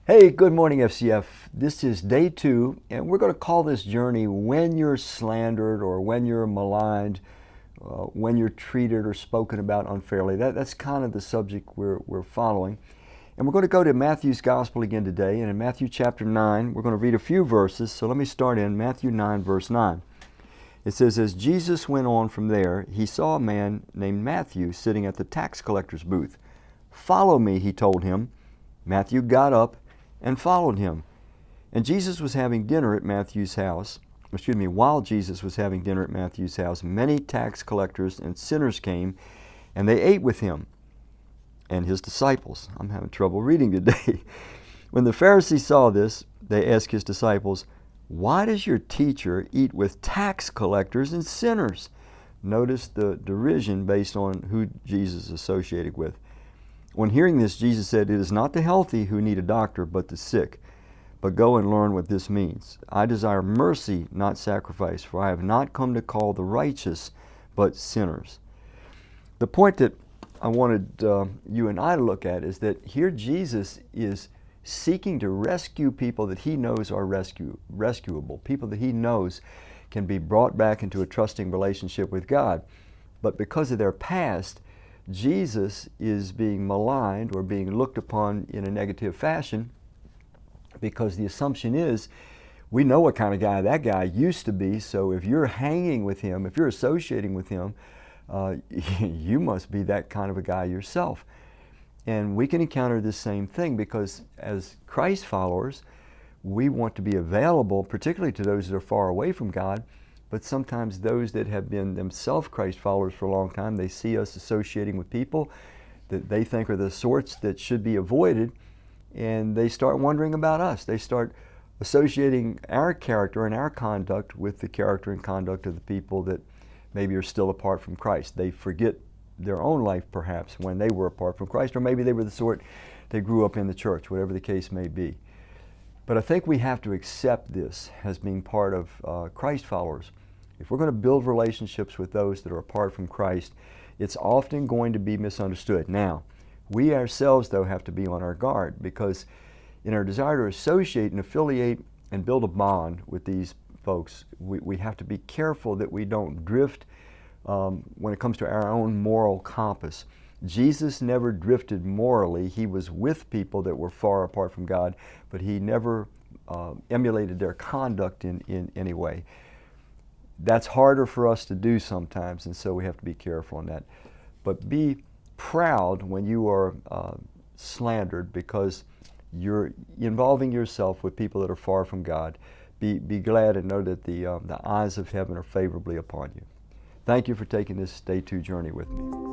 Hey, good morning, FCF. This is day 2, and we're going to call this journey When You're Slandered or When You're Maligned, when you're treated or spoken about unfairly. That's kind of the subject we're following. And we're going to go to Matthew's Gospel again today. And in Matthew chapter 9, we're going to read a few verses. So let me start in Matthew 9, verse 9. It says, "As Jesus went on from there, he saw a man named Matthew sitting at the tax collector's booth. 'Follow me,' he told him. Matthew got up and followed him. And Jesus was having dinner at Matthew's house. While Jesus was having dinner at Matthew's house, many tax collectors and sinners came, and they ate with him and his disciples." I'm having trouble reading today. When the Pharisees saw this, they asked his disciples, "Why does your teacher eat with tax collectors and sinners?" Notice the derision based on who Jesus is associated with. When hearing this, Jesus said, "It is not the healthy who need a doctor, but the sick. But go and learn what this means. I desire mercy, not sacrifice, for I have not come to call the righteous, but sinners." The point that I wanted you and I to look at is that here Jesus is seeking to rescue people that he knows are rescuable, people that he knows can be brought back into a trusting relationship with God. But because of their past, Jesus is being maligned or being looked upon in a negative fashion because the assumption is we know what kind of guy that guy used to be, so if you're hanging with him, if you're associating with him, you must be that kind of a guy yourself. And we can encounter this same thing because as Christ followers, we want to be available, particularly to those that are far away from God, but sometimes those that have been themselves Christ followers for a long time, they see us associating with people that they think are the sorts that should be avoided, and they start wondering about us. They start associating our character and our conduct with the character and conduct of the people that maybe are still apart from Christ. They forget their own life perhaps when they were apart from Christ, or maybe they were the sort that grew up in the church, whatever the case may be. But I think we have to accept this as being part of Christ followers. If we're going to build relationships with those that are apart from Christ, it's often going to be misunderstood. Now, we ourselves, though, have to be on our guard because in our desire to associate and affiliate and build a bond with these folks, we have to be careful that we don't drift when it comes to our own moral compass. Jesus never drifted morally. He was with people that were far apart from God, but he never emulated their conduct in any way. That's harder for us to do sometimes, and so we have to be careful on that. But be proud when you are slandered because you're involving yourself with people that are far from God. Be glad and know that the eyes of heaven are favorably upon you. Thank you for taking this day 2 journey with me.